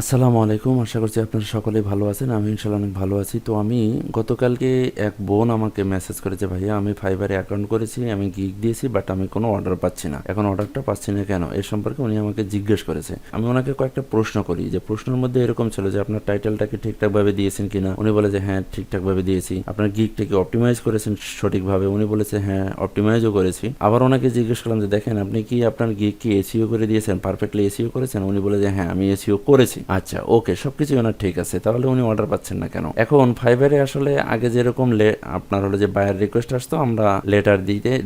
আসসালামু আলাইকুম। আশা করছি আপনারা সকলে ভালো আছেন। আমি ইনশাআল্লাহ অনেক ভালো আছি। তো আমি গতকালকে এক বোন আমাকে মেসেজ করেছে, ভাইয়া আমি ফাইবারে অ্যাকাউন্ট করেছি, আমি গিগ দিয়েছি, বাট আমি কোনো অর্ডার পাচ্ছি না। এখন অর্ডারটা পাচ্ছি না কেন, এ সম্পর্কে উনি আমাকে জিজ্ঞেস করেছে। আমি ওনাকে কয়েকটা প্রশ্ন করি, যে প্রশ্নের মধ্যে এরকম ছিল যে আপনার টাইটেলটাকে ঠিকঠাকভাবে দিয়েছেন কিনা। উনি বলে যে হ্যাঁ ঠিকঠাকভাবে দিয়েছি। আপনার গিগটাকে অপটিমাইজ করেছেন সঠিকভাবে। উনি বলেছে হ্যাঁ অপটিমাইজও করেছি। আবার ওনাকে জিজ্ঞেস করলাম যে দেখেন আপনি কি আপনার গিগ কি এসইও করে দিয়েছেন, পারফেক্টলি এসইও করেছেন। উনি বলে যে হ্যাঁ আমি এসইও করেছি। আচ্ছা ওকে, সবকিছু ওনার ঠিক আছে, তাহলে উনি অর্ডার পাচ্ছেন না কেন? এখন ফাইবারে আসলে আগে যেরকম আপনার হলো যে বায়ার রিকোয়েস্ট আসতো, আমরা লেটার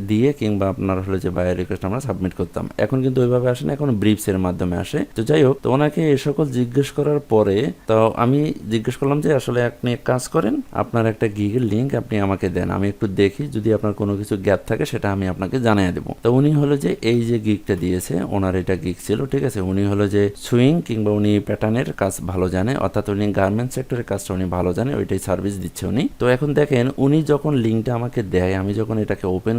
দিয়ে কিংবা আপনার হলো যে বায়ার রিকোয়েস্ট আমরা সাবমিট করতাম। এখন কিন্তু ওইভাবে আসে না, এখন ব্রিফস এর মাধ্যমে আসে। তো যাই হোক, তো ওনাকে এ সকল জিজ্ঞেস করার পরে তো আমি জিজ্ঞেস করলাম যে আসলে আপনি এক কাজ করেন, আপনার একটা গিগের লিঙ্ক আপনি আমাকে দেন, আমি একটু দেখি, যদি আপনার কোনো কিছু গ্যাপ থাকে সেটা আমি আপনাকে জানিয়ে দেবো। তো উনি হলো যে এই যে গিগটা দিয়েছে, ওনার এটা গিগ ছিল, ঠিক আছে। উনি হলো যে সুইং কিংবা উনি প্যাটার্নের কাজ ভালো জানে, অর্থাৎ উনি গার্মেন্টস সেক্টরের কাজটা উনি ভালো জানে, ওইটাই সার্ভিস দিচ্ছে উনি। তো এখন দেখেন উনি যখন লিঙ্কটা আমাকে দেয়, আমি যখন এটাকে ওপেন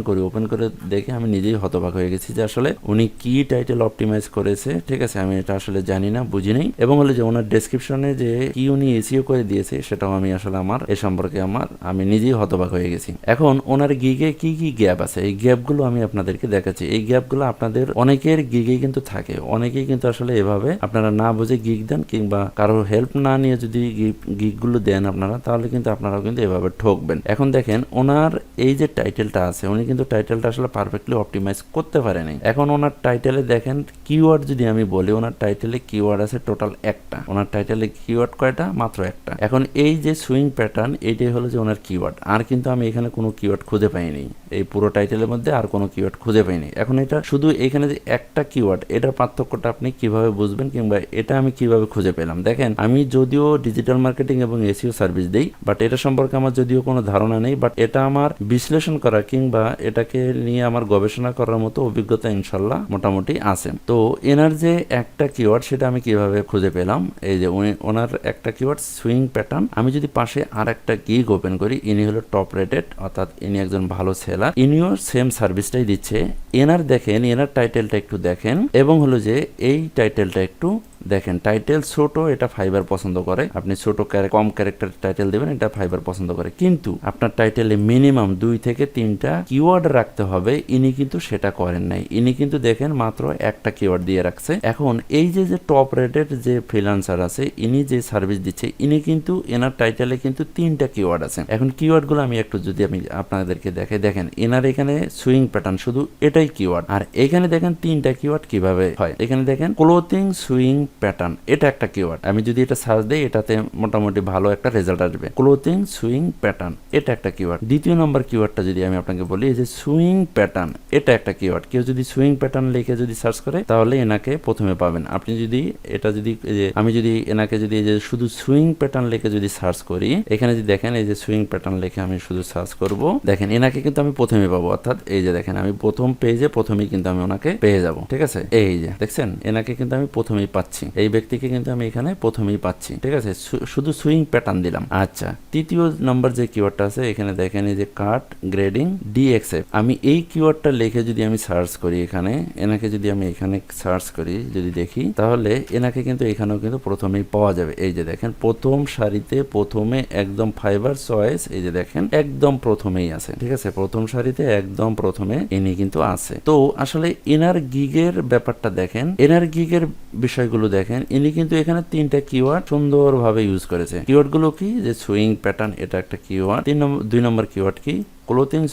করে দেখে আমি নিজেই হতবাক হয়ে গেছি যে আসলে উনি কি টাইটেল অপটিমাইজ করেছে, ঠিক আছে। আমি এটা আসলে জানি না, বুঝি নেই। এবং হলো যে ওনার ডেসক্রিপশনে যে কি উনি এসইও করে দিয়েছে, সেটাও আমি আসলে এ সম্পর্কে আমি নিজেই হতবাক হয়ে গেছি। এখন ওনার গিগে কি কি গ্যাপ আছে, এই গ্যাপগুলো আমি আপনাদেরকে দেখাচ্ছি। এই গ্যাপগুলো আপনাদের অনেকের গিগে কিন্তু থাকে, অনেকেই কিন্তু আসলে এভাবে আপনারা না বুঝে গিগ দেন কিংবা কারোর হেল্প না নিয়ে যদি গিগগুলো দেন আপনারা, তাহলে কিন্তু আপনারাও কিন্তু এভাবে ঠকবেন। এখন দেখেন ওনার এই যে টাইটেলটা আছে, উনি কিন্তু টাইটেলটা আসলে পারফেক্টলি অপটিমাইজ করতে পারেনি। এখন ওনার টাইটেলে দেখেন কিওয়ার্ড যদি আমি বলি, ওনার টাইটেলে কিওয়ার্ড আছে টোটাল একটা। ওনার টাইটেলে কিওয়ার্ড কয়টা? মাত্র একটা। এখন এই যে সুইং প্যাটার্ন, এইটাই হলো যে ওনার কিওয়ার্ড। আর কিন্তু আমি এখানে কোনো কিওয়ার্ড খুঁজে পাইনি, এই পুরো টাইটেলের মধ্যে আর কোনো কিওয়ার্ড খুঁজে পাইনি। এখন এটা শুধু এখানে যে একটা কিওয়ার্ড, এটার পার্থক্যটা আপনি কিভাবে বুঝবেন কিংবা এটা আমি কিভাবে খুঁজে পেলাম? দেখেন আমি যদিও ডিজিটাল মার্কেটিং এবং এসইও সার্ভিস দেই, বাট এটা সম্পর্কে আমার যদিও কোনো ধারণা নেই, বাট এটা আমার বিশ্লেষণ করা কিংবা এটাকে নিয়ে আমার গবেষণা করার মতো অভিজ্ঞতা ইনশাল্লাহ মোটামুটি আছে। তো এনার যে একটা কিওয়ার্ড, সেটা আমি কিভাবে খুঁজে পেলাম? এই যে ওনার একটা কিওয়ার্ড সুইং প্যাটার্ন। আমি যদি পাশে আর একটা গিগ ওপেন করি, ইনি হলো টপ রেটেড, অর্থাৎ ইনি একজন ভালো সেলার, ইনিও সেম সার্ভিসটাই দিচ্ছে। এনার দেখেন, এনার টাইটেলটা একটু দেখেন, এবং হলো যে এই টাইটেলটা একটু দেখেন। টাইটেল ছোট, এটা ফাইবার পছন্দ করে। আপনি ছোট কম ক্যারেক্টার টাইটেল দেবেন, এটা ফাইবার পছন্দ করে। কিন্তু আপনার টাইটেলে মিনিমাম 2 থেকে 3টা কিওয়ার্ড রাখতে হবে, ইনি কিন্তু সেটা করেন নাই। ইনি কিন্তু দেখেন মাত্র একটা কিওয়ার্ড দিয়ে রাখছে। এখন এই যে টপ রেটেড যে ফ্রিল্যান্সার আছে, ইনি যে সার্ভিস দিচ্ছে, ইনি কিন্তু এনার টাইটেলে কিন্তু 3টা কিওয়ার্ড আছে। এখন কিওয়ার্ড গুলো আমি একটু যদি আমি আপনাদেরকে দেখেন এনার এখানে সুইং প্যাটার্ন শুধু এটাই কিওয়ার্ড, আর এখানে দেখেন 3টা কিওয়ার্ড কিভাবে হয়। এখানে দেখেন ক্লোথিং সুইং প্যাটার্ন, এটা একটা কিওয়ার্ড। আমি যদি এটা সার্চ দেই, এটাতে মোটামুটি ভালো একটা রেজাল্ট আসবে। ক্লোথিং সুইং প্যাটার্ন, এটা একটা কিওয়ার্ড। দ্বিতীয় নম্বর কিওয়ার্ডটা যদি আমি আপনাকে বলি, এই যে সুইং প্যাটার্ন, এটা একটা কিওয়ার্ড। কেউ যদি সুইং প্যাটার্ন লিখে যদি সার্চ করে, তাহলে এনাকে প্রথমে পাবেন। আপনি যদি এটা যদি আমি যদি এনাকে যদি এই যে শুধু সুইং প্যাটার্ন লিখে যদি সার্চ করি, এখানে যদি দেখেন এই যে সুইং প্যাটার্ন লিখে আমি শুধু সার্চ করব, দেখেন এনাকে কিন্তু আমি প্রথমে পাবো। অর্থাৎ এই যে দেখেন আমি প্রথম পেজে প্রথমেই কিন্তু আমি ওনাকে পেয়ে যাব, ঠিক আছে। এই যে দেখছেন এনাকে কিন্তু আমি প্রথমেই পাচ্ছি, এই ব্যক্তিকে কিন্তু আমি এখানে প্রথমেই পাচ্ছি, ঠিক আছে। শুধু সুইং প্যাটার্ন দিলাম। আচ্ছা, তৃতীয় নম্বর যে কিওয়ার্ডটা আছে, এখানে দেখেন এই যে কাট গ্রেডিং ডিএক্সএফ। আমি এই কিওয়ার্ডটা লিখে যদি আমি সার্চ করি, এখানে এনাকে যদি আমি এখানে সার্চ করি, যদি দেখি, তাহলে এনাকে কিন্তু এখানেও কিন্তু প্রথমেই পাওয়া যাবে। এই যে দেখেন প্রথম সারিতে প্রথমে একদম ফাইবার চয়েস, এই যে দেখেন একদম প্রথমেই আছে, ঠিক আছে। প্রথম সারিতে একদম প্রথমে ইনি কিন্তু আছে। তো আসলে এনার গিগের ব্যাপারটা দেখেন, এনার গিগের বিষয়গুলো দেখেন। ইনি কিন্তু এখানে 3টা কিওয়ার্ড সুন্দরভাবে ইউজ করেছে। কিওয়ার্ড গুলো কি? যে সুইং প্যাটার্ন, এটা একটা কিওয়ার্ড। 2 নম্বর কিওয়ার্ড কি? Clothing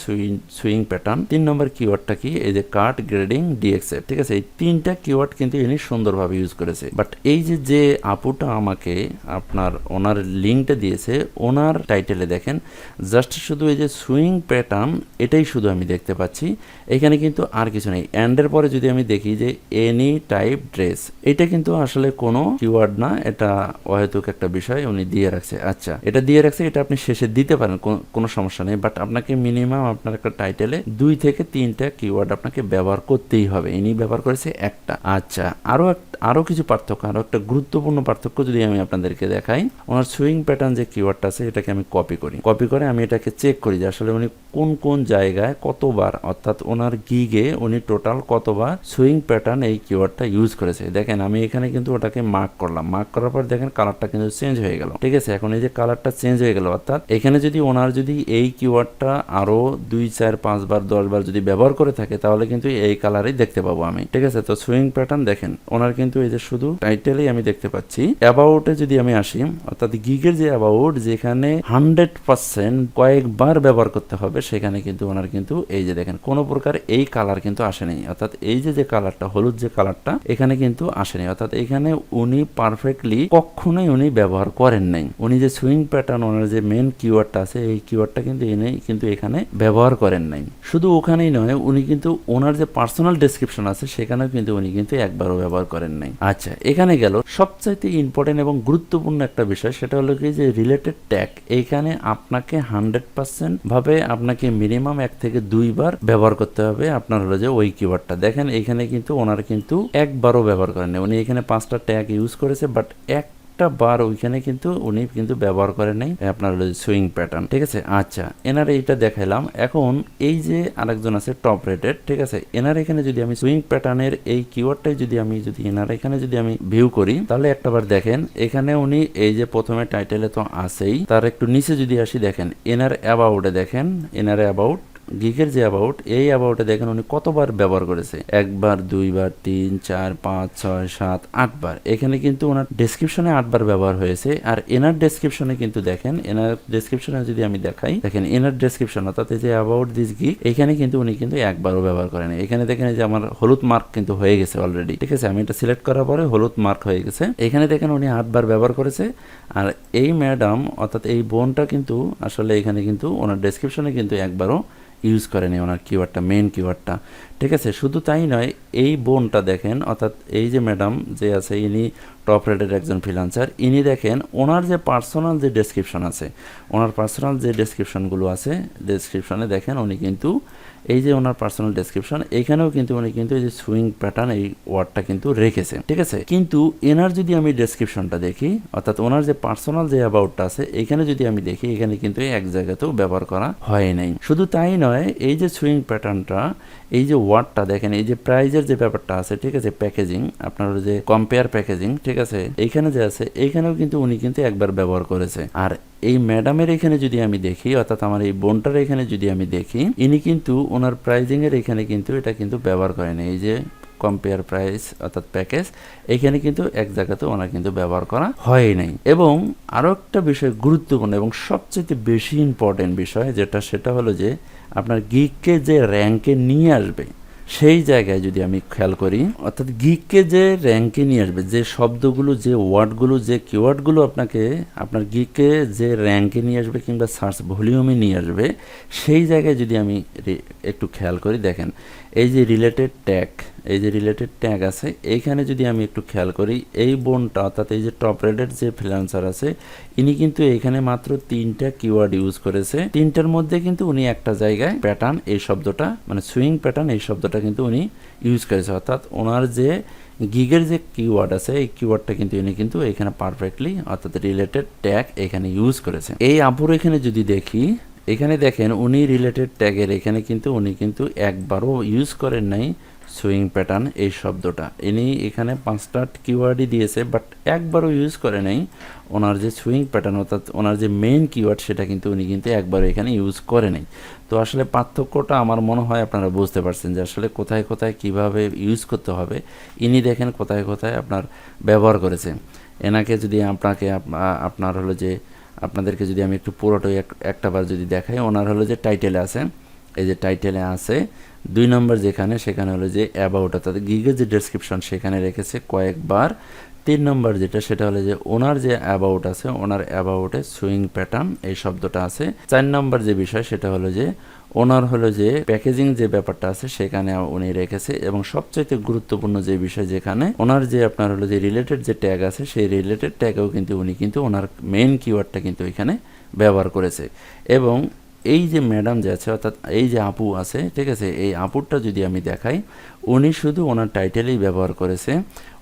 swing pattern. 3 নম্বর কিওয়ার্ডটা কি? এই যে কাট গ্রেডিং ডিএক্সএফ, ঠিক আছে। এই 3টা কিওয়ার্ড কিন্তু ইনি সুন্দরভাবে ইউজ করেছে। বাট এই যে আপুটা আমাকে ওনার লিঙ্কটা দিয়েছে, ওনার টাইটেলে দেখেন জাস্ট শুধু এই যে সুইং প্যাটার্ন, এটাই শুধু আমি দেখতে পাচ্ছি। এখানে কিন্তু আর কিছু নেই। এন্ডের পরে যদি আমি দেখি যে এনি টাইপ ড্রেস, এটা কিন্তু আসলে কোনো কিওয়ার্ড না, এটা অহেতুক একটা বিষয় উনি দিয়ে রাখছে। আচ্ছা, এটা দিয়ে রাখছে, এটা আপনি শেষে দিতে পারেন, কোনো সমস্যা নেই। বাট আপনাকে মিনিমাম আপনার একটা টাইটেলে 2 থেকে 3টা কিওয়ার্ড আপনাকে ব্যবহার করতেই হবে। ইনি ব্যবহার করেছে একটা। আচ্ছা, আরো কিছু পার্থক্য, আরো একটা গুরুত্বপূর্ণ পার্থক্য যদি আমি আপনাদেরকে দেখাই, ওনার সুইং প্যাটার্ন যে কিওয়ার্ডটা আছে, এটাকে আমি কপি করে আমি এটাকে চেক করি যে আসলে উনি কোন কোন জায়গায় কতবার, অর্থাৎ ওনার গিগে উনি টোটাল কতবার সুইং প্যাটার্ন এই কিওয়ার্ডটা ইউজ করেছে। দেখেন আমি এখানে কিন্তু ওটাকে মার্ক করলাম, মার্ক করার পর দেখেন কালারটা কিন্তু চেঞ্জ হয়ে গেল। ঠিক আছে, এখন এই যে কালারটা চেঞ্জ হয়ে গেল, অর্থাৎ এখানে যদি ওনার যদি এই কিওয়ার্ডটা আরো 2, 4, 5 বার 10 বার যদি ব্যবহার করে থাকে তাহলে কিন্তু এই কালারই দেখতে পাবো আমি। ঠিক আছে, তো সুইং প্যাটার্ন দেখেন ওনার কিন্তু এই যে শুধু টাইটেলেই আমি দেখতে পাচ্ছি। অ্যাবাউটে যদি আমি আসি, অর্থাৎ গিগের যে অ্যাবাউট যেখানে 100% কয়েকবার ব্যবহার করতে হবে, সেখানে কিন্তু ওনার কিন্তু এই যে দেখেন কোনো প্রকার এই কালার কিন্তু আসেনি, অর্থাৎ এই যে কালারটা হলুদ যে কালারটা এখানে কিন্তু আসেনি, অর্থাৎ এখানে উনি পারফেক্টলি কখনোই উনি ব্যবহার করেন নাই। উনি যে সুইং প্যাটার্ন ওনার যে মেন কিওয়ার্ডটা আছে এই কিওয়ার্ডটা কিন্তু এনে কিন্তু এখানে ব্যবহার করেন নাই। শুধু ওখানেই নয়, উনি কিন্তু ওনার যে পার্সোনাল ডেসক্রিপশন আছে সেখানেও কিন্তু উনি কিন্তু একবারও ব্যবহার করেন নাই। আচ্ছা, এখানে গেল সবচাইতে ইম্পর্টেন্ট এবং গুরুত্বপূর্ণ একটা বিষয়, সেটা হলো কি যে রিলেটেড ট্যাগ। এইখানে আপনাকে 100% ভাবে আপনাকে মিনিমাম 1 থেকে 2 বার ব্যবহার করতে হবে আপনার হলো যে ওই কিওয়ার্ডটা। দেখেন এখানে কিন্তু ওনার কিন্তু একবারও ব্যবহার করেন না, উনি এখানে 5টা ট্যাগ ইউজ করেছে, বাট একটা বার ওইখানে কিন্তু উনি কিন্তু ব্যবহার করেন নাই আপনার হলো সুইং প্যাটার্ন। ঠিক আছে, আচ্ছা এনার এইটা দেখাইলাম। এখন এই যে আরেকজন আছে টপ রেটেড, ঠিক আছে, এনার এখানে যদি আমি সুইং প্যাটার্নের এই কিওয়ার্ডটাই যদি এনার এখানে যদি আমি ভিউ করি তাহলে একটা বার দেখেন এখানে উনি এই যে প্রথমে টাইটেলে তো আছেই, তার একটু নিচে যদি আসি দেখেন এনার অ্যাবাউটে, দেখেন এনার অ্যাবাউট গিগের যে অ্যাবাউট, এই অ্যাবাউটে দেখেন উনি কতবার ব্যবহার করেছে, 1 বার 2 বার 3 4 5 6 7 8 বার। এখানে কিন্তু ওনার ডেসক্রিপশনে 8 বার ব্যবহার হয়েছে। আর এনার ডেসক্রিপশনে কিন্তু দেখেন, এনার ডেসক্রিপশনে যদি আমি দেখাই, দেখেন এনার ডেসক্রিপশন অর্থাৎ যে অ্যাবাউট দিস গিগ এখানে কিন্তু উনি কিন্তু একবারও ব্যবহার করেন। এখানে দেখেন যে আমার হলুদ মার্ক কিন্তু হয়ে গেছে অলরেডি। ঠিক আছে, আমি এটা সিলেক্ট করার পরে হলুদ মার্ক হয়ে গেছে। এখানে দেখেন উনি 8 বার ব্যবহার করেছে। আর এই ম্যাডাম অর্থাৎ এই বোনটা কিন্তু আসলে এখানে কিন্তু ওনার ডেসক্রিপশনে কিন্তু একবারও ইউজ করেনি ওনার কিওয়ার্ডটা, মেন কিওয়ার্ডটা। ঠিক আছে, শুধু তাই নয়, এই বোনটা দেখেন অর্থাৎ এই যে ম্যাডাম যে আছে ইনি টপ রেটেড একজন ফ্রিল্যান্সার, ইনি দেখেন ওনার যে পার্সোনাল যে ডেসক্রিপশন আছে, ওনার পার্সোনাল যে ডেসক্রিপশনগুলো আছে, ডেসক্রিপশনে দেখেন উনি কিন্তু এই যে ওনার পার্সোনাল ডেসক্রিপশন এখানেও কিন্তু উনি কিন্তু এই যে সুইং প্যাটার্ন এই ওয়ার্ডটা কিন্তু রেখেছে। ঠিক আছে, কিন্তু এনার যদি আমি ডেসক্রিপশনটা দেখি, অর্থাৎ ওনার যে পার্সোনাল যে অ্যাবাউটটা আছে এখানে যদি আমি দেখি, এখানে কিন্তু এক জায়গাতেও ব্যবহার করা হয় নাই। শুধু তাই নয়, এই যে সুইং প্যাটার্নটা, এই যে ওয়ার্ডটা দেখেন, এই যে প্রাইজের যে ব্যাপারটা আছে, ঠিক আছে, প্যাকেজিং আপনার যে কম্পেয়ার প্যাকেজিং, ঠিক আছে, এইখানে যে আছে এইখানেও কিন্তু উনি কিন্তু একবার ব্যবহার করেছে। আর এই ম্যাডামের এখানে যদি আমি দেখি, অর্থাৎ আমার এই বোনটার এখানে যদি আমি দেখি, ইনি কিন্তু ওনার প্রাইজিং এর এখানে কিন্তু এটা কিন্তু ব্যবহার করেন। এই যে কম্পেয়ার প্রাইস অর্থাৎ প্যাকেজ এখানে কিন্তু এক জায়গাতে ওনার কিন্তু ব্যবহার করা হয় নাই। এবং আরো একটা বিষয় গুরুত্বপূর্ণ এবং সবচেয়ে বেশি ইম্পর্টেন্ট বিষয় যেটা, সেটা হলো যে আপনার গিগকে যে র্যাঙ্কে নিয়ে আসবে সেই জায়গায় যদি আমি খেয়াল করি, অর্থাৎ গিগকে যে র্যাঙ্কে নিয়ে আসবে, যে শব্দগুলো, যে ওয়ার্ডগুলো, যে কিওয়ার্ডগুলো আপনাকে আপনার গিগকে যে র্যাঙ্কে নিয়ে আসবে কিংবা সার্চ ভলিউমে নিয়ে আসবে, সেই জায়গায় যদি আমি একটু খেয়াল করি, দেখেন এই যে রিলেটেড ট্যাগ, এই যে রিলেটেড ট্যাগ আছে এইখানে যদি আমি একটু খেয়াল করি, এই বোনটা অর্থাৎ এই যে টপ রেটেড যে ফ্রিল্যান্সার আছে ইনি কিন্তু এখানে মাত্র 3টা কিওয়ার্ড ইউজ করেছে। 3টার মধ্যে কিন্তু উনি একটা জায়গায় প্যাটার্ন এই শব্দটা মানে সুইং প্যাটার্ন এই শব্দটা কিন্তু উনি ইউজ করেছে, অর্থাৎ ওনার যে গিগের যে কিওয়ার্ড আছে এই কিওয়ার্ডটা কিন্তু ইনি কিন্তু এখানে পারফেক্টলি অর্থাৎ রিলেটেড ট্যাগ এখানে ইউজ করেছে। এই আপুর এখানে যদি দেখি, এখানে দেখেন উনি রিলেটেড ট্যাগের এখানে কিন্তু উনি কিন্তু একবারও ইউজ করেন নাই সুইং প্যাটার্ন এই শব্দটা। ইনি এখানে 5টা কিওয়ার্ডই দিয়েছে, বাট একবারও ইউজ করে নাই ওনার যে সুইং প্যাটার্ন অর্থাৎ ওনার যে মেইন কিওয়ার্ড সেটা কিন্তু উনি কিন্তু একবারও এখানে ইউজ করে নাই। তো আসলে পার্থক্যটা আমার মনে হয় আপনারা বুঝতে পারছেন যে আসলে কোথায় কোথায় কিভাবে ইউজ করতে হবে। ইনি দেখেন কোথায় কোথায় আপনার ব্যবহার করেছে। এনাকে যদি আপনার হলো যে আপনাদেরকে যদি আমি একটু পুরোটাই একটা বার যদি দেখাই, ওনার হলো যে টাইটেলে আছে, এই যে টাইটেলে আছে 2 নম্বর যেখানে, সেখানে হলো যে অ্যাবাউট অর্থাৎ গিগের যে ডেসক্রিপশন সেখানে রেখেছে কয়েকবার। 3 নম্বর যেটা, সেটা হলো যে ওনার যে অ্যাবাউট আছে, ওনার অ্যাবাউটে সুইং প্যাটার্ন এই শব্দটা আছে। 4 নম্বর যে বিষয় সেটা হলো যে ওনার হলো যে প্যাকেজিং যে ব্যাপারটা আছে সেখানে উনি রেখেছে। এবং সবচাইতে গুরুত্বপূর্ণ যে বিষয়, যেখানে ওনার যে আপনার হলো যে রিলেটেড যে ট্যাগ আছে সেই রিলেটেড ট্যাগেও কিন্তু উনি কিন্তু ওনার মেইন কিওয়ার্ডটা কিন্তু এখানে ব্যবহার করেছে। এবং এই যে ম্যাডাম যে আছে, অর্থাৎ এই যে আপু আছে, ঠিক আছে, এই আপুরটা যদি আমি দেখাই, উনি শুধু ওনার টাইটেলেই ব্যবহার করেছে,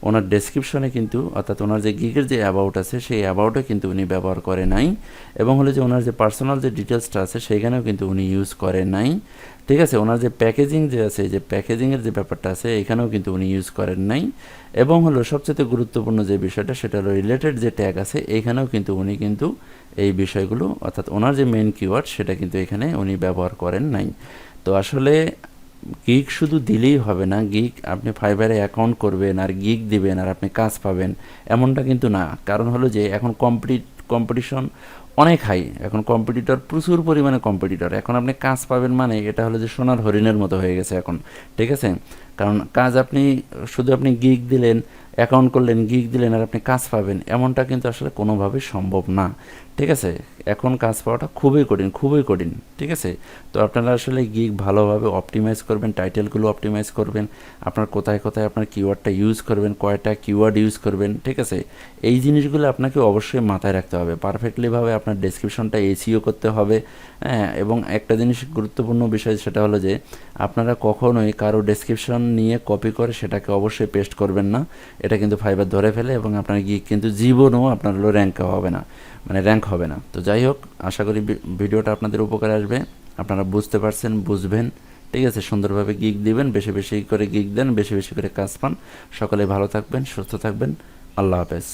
ওনার ডেসক্রিপশনে কিন্তু, অর্থাৎ ওনার যে গিগের যে অ্যাবাউট আছে সেই অ্যাবাউটে কিন্তু উনি ব্যবহার করে নাই, এবং হলো যে ওনার যে পার্সোনাল যে ডিটেলসটা আছে সেইখানেও কিন্তু উনি ইউজ করে নাই, ঠিক আছে। ওনার যে প্যাকেজিং যে আছে, যে প্যাকেজিংয়ের যে ব্যাপারটা আছে এখানেও কিন্তু উনি ইউজ করেন নাই, এবং হলো সবচেয়ে গুরুত্বপূর্ণ যে বিষয়টা সেটা হলো রিলেটেড যে ট্যাগ আছে এইখানেও কিন্তু উনি কিন্তু এই বিষয়গুলো, অর্থাৎ ওনার যে মেন কিওয়ার্ড সেটা কিন্তু এখানে উনি ব্যবহার করেন নাই। তো আসলে গিগ শুধু দিলেই হবে না, গিগ আপনি ফাইবারে অ্যাকাউন্ট করবেন আর গিগ দিবেন আর আপনি কাজ পাবেন এমনটা কিন্তু না। কারণ হলো যে এখন কম্পিটিশন অনেক হাই, এখন কম্পিটিটর প্রচুর পরিমাণে কম্পিটিটর, এখন আপনি কাজ পাবেন মানে এটা হলো যে সোনার হরিণের মতো হয়ে গেছে এখন, ঠিক আছে। কারণ কাজ আপনি শুধু আপনি গিগ দিলেন, অ্যাকাউন্ট করলেন, গিগ দিলেন আর আপনি কাজ পাবেন এমনটা কিন্তু আসলে কোনোভাবেই সম্ভব না, ঠিক আছে। এখন কাজ পাওয়াটা খুবই কঠিন, খুবই কঠিন, ঠিক আছে। তো আপনারা আসলে গিগ ভালোভাবে অপটিমাইজ করবেন, টাইটেলগুলো অপটিমাইজ করবেন, আপনার কোথায় কোথায় আপনার কিওয়ার্ডটা ইউজ করবেন, কয়টা কিওয়ার্ড ইউজ করবেন, ঠিক আছে। এই জিনিসগুলো আপনাকে অবশ্যই মাথায় রাখতে হবে, পারফেক্টলিভাবে আপনার ডেসক্রিপশনটা এসইও করতে হবে, হ্যাঁ। এবং একটা জিনিস গুরুত্বপূর্ণ বিষয় সেটা হলো যে আপনারা কখনোই কারো ডেসক্রিপশন নিয়ে কপি করে সেটাকে অবশ্যই পেস্ট করবেন না, এটা কিন্তু ফাইবার ধরে ফেলে এবং আপনার গিগ কিন্তু জীবনও আপনার হলো র্যাঙ্ক হবে না, মানে র্যাঙ্ক হবে না। তো যাই হোক, আশা করি ভিডিওটা আপনাদের উপকারে আসবে, আপনারা বুঝতে পারছেন, বুঝবেন, ঠিক আছে। সুন্দরভাবে গিগ দিবেন, বেশি বেশি করে গিগ দেন, বেশি বেশি করে কাজ পান। সকলে ভালো থাকবেন, সুস্থ থাকবেন, আল্লাহ হাফেজ।